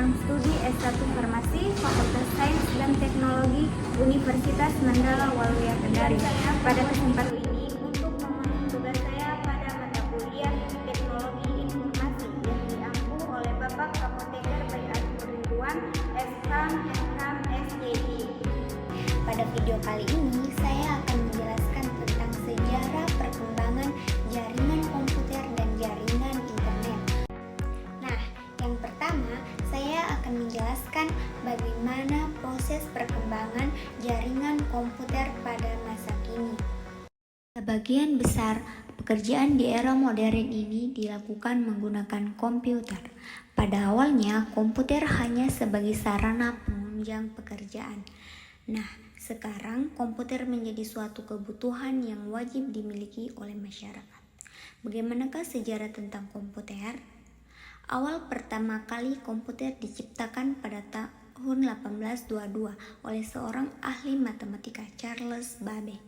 program studi S1 Farmasi Fakultas Sains dan Teknologi Universitas Mandala Waluya Kendari. Pada kesempatan ini untuk memenuhi tugas saya pada mata kuliah Teknologi Informasi yang diampu oleh Bapak Apoteker Bayi Agung Ridwan, SHAM, SJI. Pada video kali ini saya akan menjelaskan tentang sejarah perkembangan jaringan komputer dan jaringan internet. Nah, yang pertama saya akan menjelaskan bagaimana proses perkembangan jaringan komputer pada masa kini. Sebagian besar pekerjaan di era modern ini dilakukan menggunakan komputer. Pada awalnya, komputer hanya sebagai sarana penunjang pekerjaan. Nah, sekarang komputer menjadi suatu kebutuhan yang wajib dimiliki oleh masyarakat. Bagaimanakah sejarah tentang komputer? Awal pertama kali komputer diciptakan pada tahun 1822 oleh seorang ahli matematika, Charles Babbage.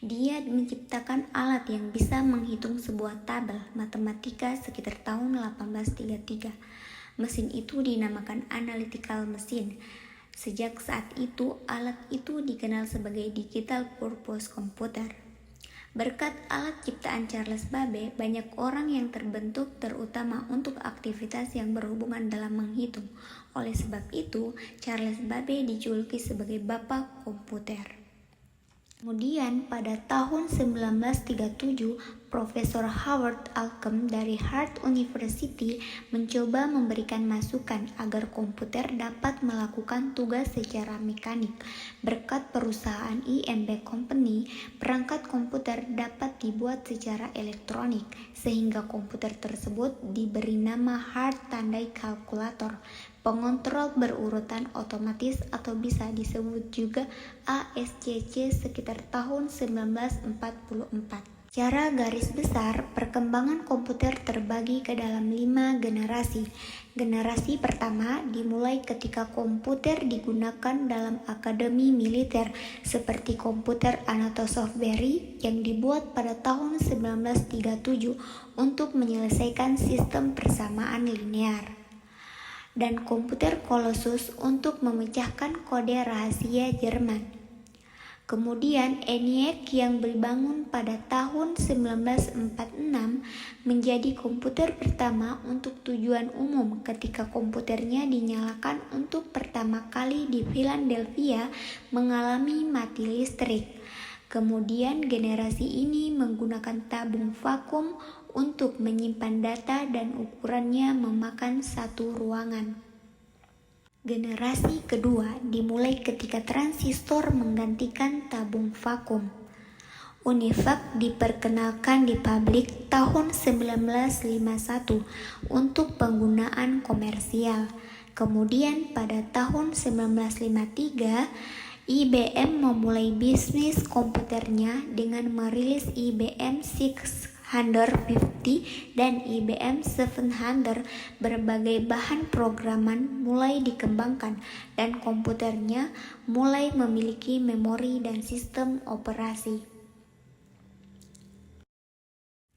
Dia menciptakan alat yang bisa menghitung sebuah tabel matematika sekitar tahun 1833. Mesin itu dinamakan analytical machine. Sejak saat itu, alat itu dikenal sebagai digital purpose computer. Berkat alat ciptaan Charles Babbage, banyak orang yang terbentuk terutama untuk aktivitas yang berhubungan dalam menghitung. Oleh sebab itu, Charles Babbage dijuluki sebagai Bapak Komputer. Kemudian pada tahun 1937, Profesor Howard Alcom dari Harvard University mencoba memberikan masukan agar komputer dapat melakukan tugas secara mekanik. Berkat perusahaan IMB Company, perangkat komputer dapat dibuat secara elektronik, sehingga komputer tersebut diberi nama hard tandai kalkulator, pengontrol berurutan otomatis atau bisa disebut juga ASCC sekitar tahun 1944. Secara garis besar, perkembangan komputer terbagi ke dalam 5 generasi. Generasi pertama dimulai ketika komputer digunakan dalam akademi militer seperti komputer Anatosov Berry yang dibuat pada tahun 1937 untuk menyelesaikan sistem persamaan linear, dan komputer Colossus untuk memecahkan kode rahasia Jerman. Kemudian ENIAC yang dibangun pada tahun 1946 menjadi komputer pertama untuk tujuan umum ketika komputernya dinyalakan untuk pertama kali di Philadelphia mengalami mati listrik. Kemudian generasi ini menggunakan tabung vakum untuk menyimpan data dan ukurannya memakan satu ruangan. Generasi kedua dimulai ketika transistor menggantikan tabung vakum. UNIVAC diperkenalkan di publik tahun 1951 untuk penggunaan komersial. Kemudian pada tahun 1953, IBM memulai bisnis komputernya dengan merilis IBM 650 dan IBM 700. Berbagai bahan programan mulai dikembangkan dan komputernya mulai memiliki memori dan sistem operasi.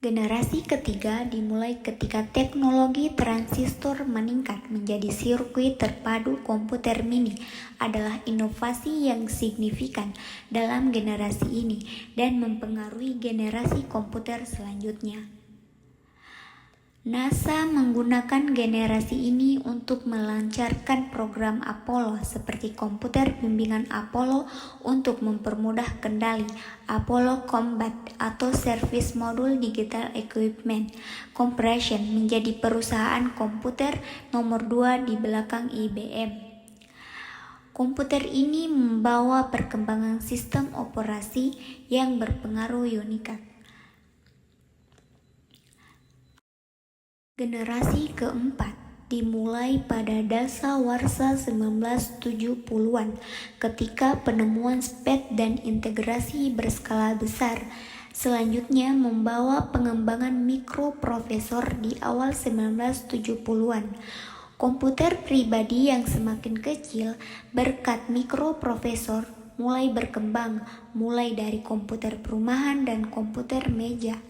Generasi ketiga dimulai ketika teknologi transistor meningkat menjadi sirkuit terpadu. Komputer mini adalah inovasi yang signifikan dalam generasi ini dan mempengaruhi generasi komputer selanjutnya. NASA menggunakan generasi ini untuk melancarkan program Apollo seperti komputer bimbingan Apollo untuk mempermudah kendali, Apollo Combat atau Service Module Digital Equipment Corporation menjadi perusahaan komputer nomor 2 di belakang IBM. Komputer ini membawa perkembangan sistem operasi yang berpengaruh Unicode. Generasi keempat dimulai pada dasawarsa 1970-an ketika penemuan SPED dan integrasi berskala besar. Selanjutnya membawa pengembangan mikroprosesor di awal 1970-an. Komputer pribadi yang semakin kecil berkat mikroprosesor mulai berkembang, mulai dari komputer perumahan dan komputer meja.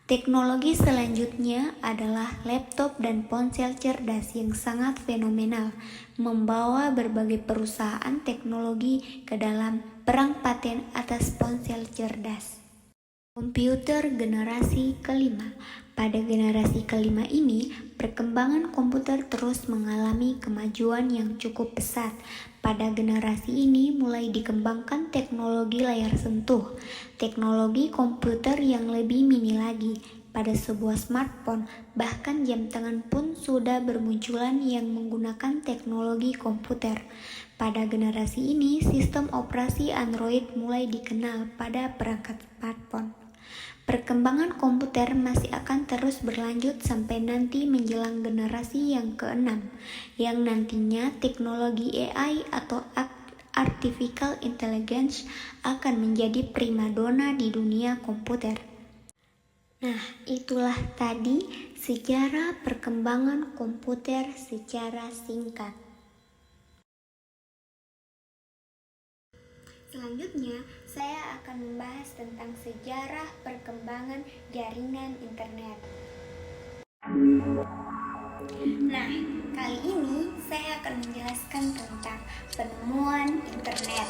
Teknologi selanjutnya adalah laptop dan ponsel cerdas yang sangat fenomenal, membawa berbagai perusahaan teknologi ke dalam perang paten atas ponsel cerdas. Komputer generasi kelima. Pada generasi kelima ini, perkembangan komputer terus mengalami kemajuan yang cukup pesat. Pada generasi ini mulai dikembangkan teknologi layar sentuh, teknologi komputer yang lebih mini lagi. Pada sebuah smartphone, bahkan jam tangan pun sudah bermunculan yang menggunakan teknologi komputer. Pada generasi ini, sistem operasi Android mulai dikenal pada perangkat smartphone. Perkembangan komputer masih akan terus berlanjut sampai nanti menjelang generasi yang keenam, yang nantinya teknologi AI atau Artificial Intelligence akan menjadi primadona di dunia komputer. Nah, itulah tadi sejarah perkembangan komputer secara singkat. Selanjutnya, saya akan membahas tentang sejarah perkembangan jaringan internet. Nah, kali ini saya akan menjelaskan tentang penemuan internet.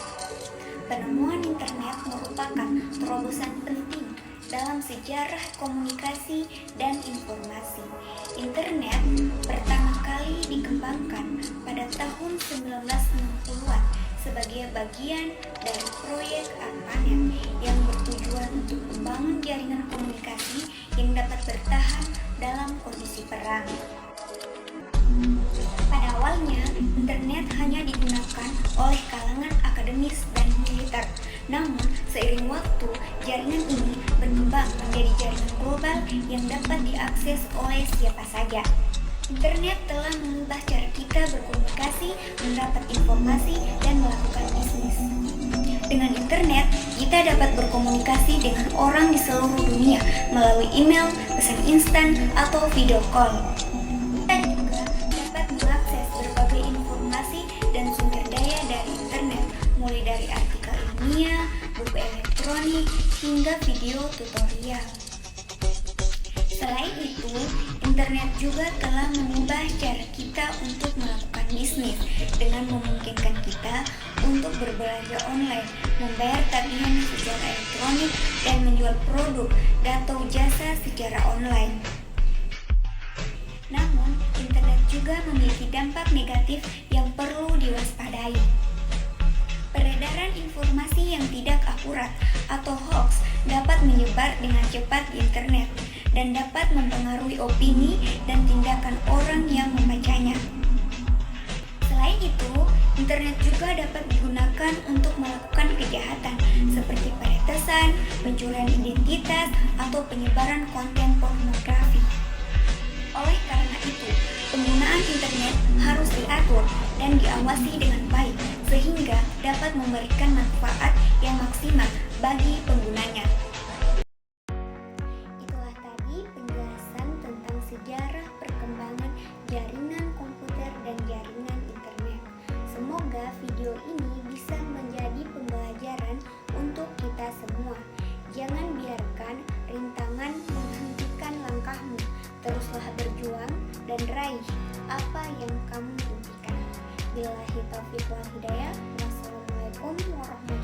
Penemuan internet merupakan terobosan penting dalam sejarah komunikasi dan informasi. Internet pertama kali dikembangkan pada tahun 1960-an sebagai bagian dari proyek ARPANET yang bertujuan untuk membangun jaringan komunikasi yang dapat bertahan dalam kondisi perang. Pada awalnya, internet hanya digunakan oleh kalangan akademis dan militer. Namun, seiring waktu, jaringan ini berkembang menjadi jaringan global yang dapat diakses oleh siapa saja. Internet telah mengubah cara kita berkomunikasi, mendapat informasi, dan melakukan bisnis. Dengan internet, kita dapat berkomunikasi dengan orang di seluruh dunia melalui email, pesan instan, atau video call. Kita juga dapat mengakses berbagai informasi dan sumber daya dari internet, mulai dari artikel ilmiah, buku elektronik, hingga video tutorial. Selain itu, internet juga telah mengubah cara kita untuk melakukan bisnis dengan memungkinkan kita untuk berbelanja online, membayar tagihan secara elektronik, dan menjual produk atau jasa secara online. Namun, internet juga memiliki dampak negatif yang perlu diwaspadai. Peredaran informasi yang tidak akurat atau hoax dapat menyebar dengan cepat di internet dan dapat mempengaruhi opini dan tindakan orang yang membacanya. Selain itu, internet juga dapat digunakan untuk melakukan kejahatan seperti peretesan, pencurian identitas, atau penyebaran konten pornografi. Oleh karena itu, penggunaan internet harus diatur dan diawasi dengan baik sehingga dapat memberikan manfaat yang maksimal bagi penggunanya. Itulah tadi penjelasan tentang sejarah perkembangan jaringan komputer dan jaringan internet. Semoga video ini bisa menjadi pembelajaran untuk kita semua. Jangan biarkan rintangan menghentikan langkahmu. Teruslah berjuang dan raih apa yang kamu impikan. Billahi taufiq wal hidayah. Wassalamualaikum warahmatullahi wabarakatuh.